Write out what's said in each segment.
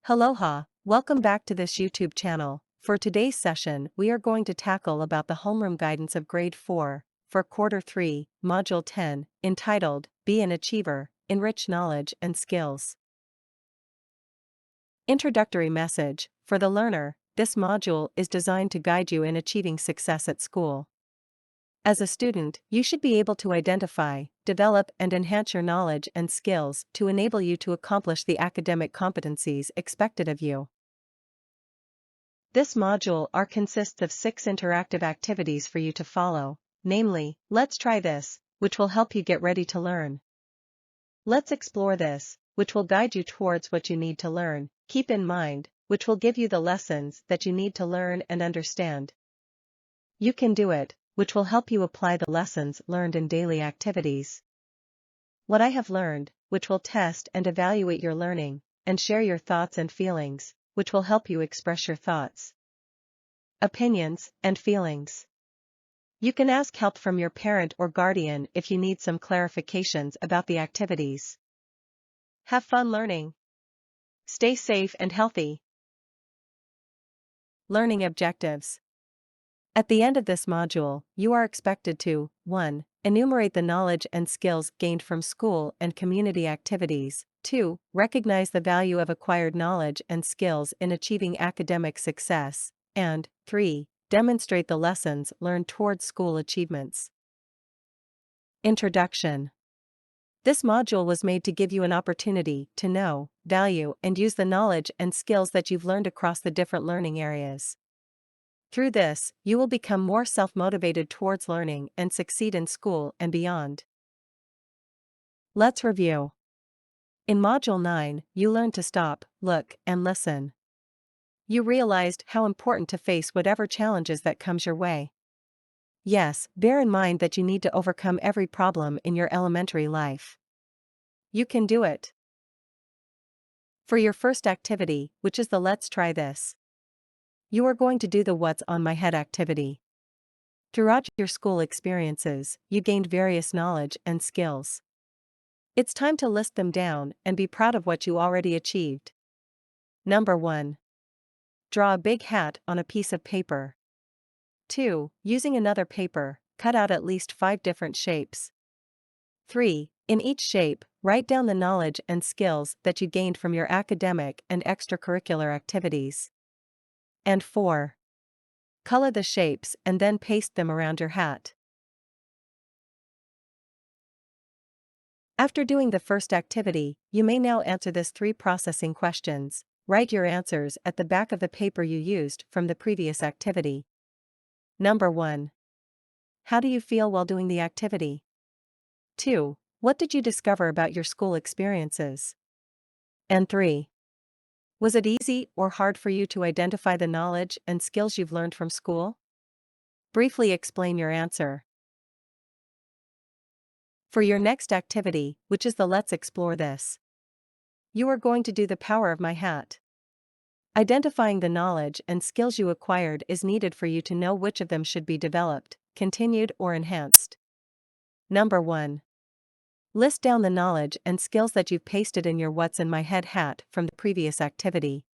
Aloha, welcome back to this YouTube channel. For today's session, we are going to tackle about the homeroom guidance of Grade 4 for Quarter 3, Module 10, entitled, Be an Achiever, Enrich Knowledge and Skills. Introductory message. For the learner, this module is designed to guide you in achieving success at school. As a student, you should be able to identify, develop and enhance your knowledge and skills to enable you to accomplish the academic competencies expected of you. This module consists of 6 interactive activities for you to follow, namely, Let's Try This, which will help you get ready to learn. Let's Explore This, which will guide you towards what you need to learn, Keep in Mind, which will give you the lessons that you need to learn and understand. You Can Do It, which will help you apply the lessons learned in daily activities. What I Have Learned, which will test and evaluate your learning, and share your thoughts and feelings, which will help you express your thoughts, opinions, and feelings. You can ask help from your parent or guardian if you need some clarifications about the activities. Have fun learning. Stay safe and healthy. Learning objectives. At the end of this module, you are expected to 1. Enumerate the knowledge and skills gained from school and community activities. 2. Recognize the value of acquired knowledge and skills in achieving academic success. And 3. Demonstrate the lessons learned towards school achievements. Introduction. This module was made to give you an opportunity to know, value, and use the knowledge and skills that you've learned across the different learning areas. Through this, you will become more self-motivated towards learning and succeed in school and beyond. Let's review. In Module 9, you learned to stop, look, and listen. You realized how important to face whatever challenges that comes your way. Yes, bear in mind that you need to overcome every problem in your elementary life. You can do it. For your first activity, which is the Let's Try This, you are going to do the What's on My Head activity. Throughout your school experiences, you gained various knowledge and skills. It's time to list them down and be proud of what you already achieved. Number 1. Draw a big hat on a piece of paper. 2. Using another paper, cut out at least 5 different shapes. 3. In each shape, write down the knowledge and skills that you gained from your academic and extracurricular activities. And 4. Color the shapes and then paste them around your hat. After doing the first activity, you may now answer this 3 processing questions. Write your answers at the back of the paper you used from the previous activity. Number 1. How do you feel while doing the activity? 2. What did you discover about your school experiences? And 3. Was it easy or hard for you to identify the knowledge and skills you've learned from school? Briefly explain your answer. For your next activity, which is the Let's Explore This, you are going to do the Power of My Hat. Identifying the knowledge and skills you acquired is needed for you to know which of them should be developed, continued, or enhanced. Number 1. List down the knowledge and skills that you've pasted in your What's in My Head hat from the previous activity.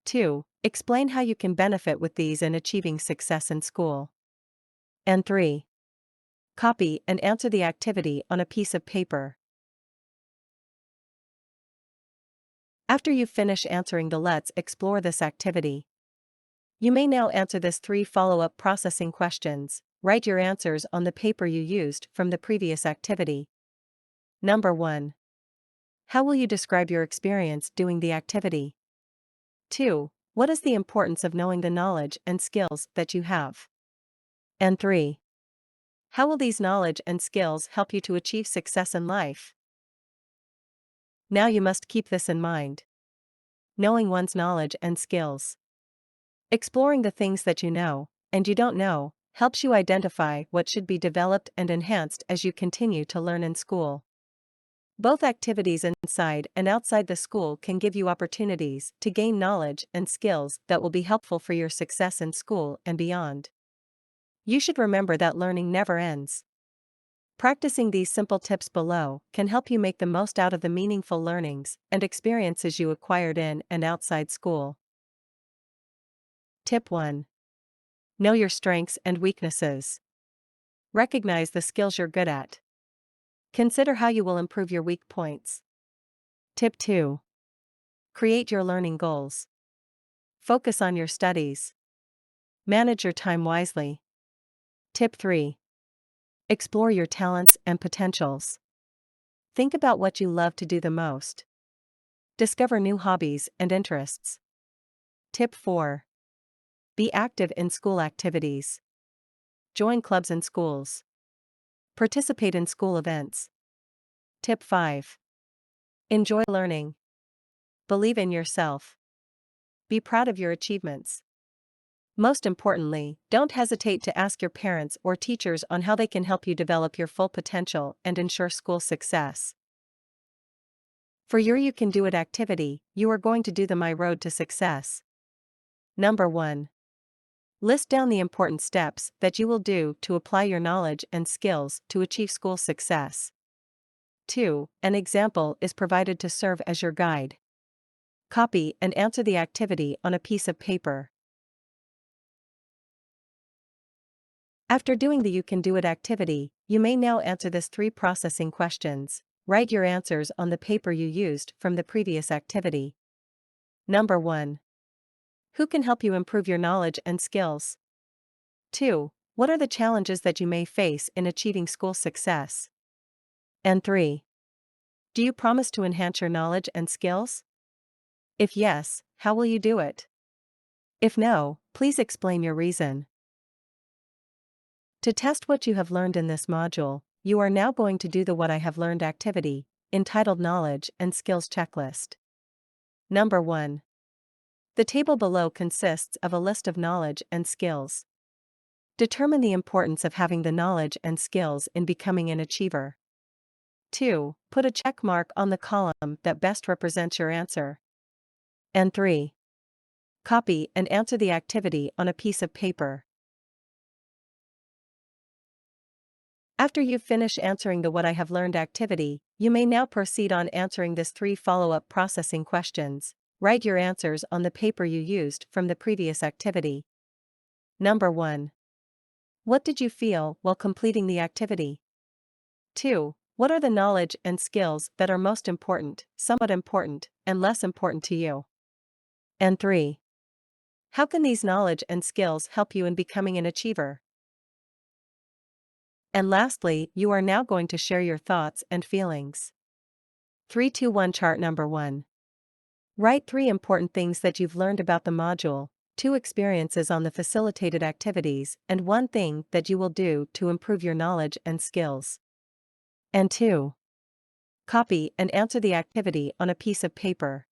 2. Explain how you can benefit with these in achieving success in school. And 3. Copy and answer the activity on a piece of paper. After you finish answering the Let's Explore This activity, you may now answer this 3 follow-up processing questions. Write your answers on the paper you used from the previous activity. Number 1. How will you describe your experience doing the activity? 2. What is the importance of knowing the knowledge and skills that you have? And 3. How will these knowledge and skills help you to achieve success in life? Now you must keep this in mind. Knowing one's knowledge and skills. Exploring the things that you know, and you don't know, helps you identify what should be developed and enhanced as you continue to learn in school. Both activities inside and outside the school can give you opportunities to gain knowledge and skills that will be helpful for your success in school and beyond. You should remember that learning never ends. Practicing these simple tips below can help you make the most out of the meaningful learnings and experiences you acquired in and outside school. Tip 1. Know your strengths and weaknesses. Recognize the skills you're good at. Consider how you will improve your weak points. Tip 2. Create your learning goals. Focus on your studies. Manage your time wisely. Tip 3. Explore your talents and potentials. Think about what you love to do the most. Discover new hobbies and interests. Tip 4. Be active in school activities. Join clubs and schools. Participate in school events. Tip 5. Enjoy learning. Believe in yourself. Be proud of your achievements. Most importantly, don't hesitate to ask your parents or teachers on how they can help you develop your full potential and ensure school success. For your You Can Do It activity, you are going to do the My Road to Success. Number 1. List down the important steps that you will do to apply your knowledge and skills to achieve school success. 2. An example is provided to serve as your guide. Copy and answer the activity on a piece of paper. After doing the You Can Do It activity, you may now answer this 3 processing questions. Write your answers on the paper you used from the previous activity. Number 1. Who can help you improve your knowledge and skills? 2. What are the challenges that you may face in achieving school success? And 3. Do you promise to enhance your knowledge and skills? If yes, how will you do it? If no, please explain your reason. To test what you have learned in this module, you are now going to do the What I Have Learned activity, entitled Knowledge and Skills Checklist. Number 1. The table below consists of a list of knowledge and skills. Determine the importance of having the knowledge and skills in becoming an achiever. 2. Put a check mark on the column that best represents your answer. And 3. Copy and answer the activity on a piece of paper. After you've finished answering the What I Have Learned activity, you may now proceed on answering this 3 follow-up processing questions. Write your answers on the paper you used from the previous activity. Number 1. What did you feel while completing the activity? 2. What are the knowledge and skills that are most important, somewhat important, and less important to you? And 3. How can these knowledge and skills help you in becoming an achiever? And lastly, you are now going to share your thoughts and feelings. 3-2-1 chart number 1. Write 3 important things that you've learned about the module, 2 experiences on the facilitated activities, and 1 thing that you will do to improve your knowledge and skills. And 2. Copy and answer the activity on a piece of paper.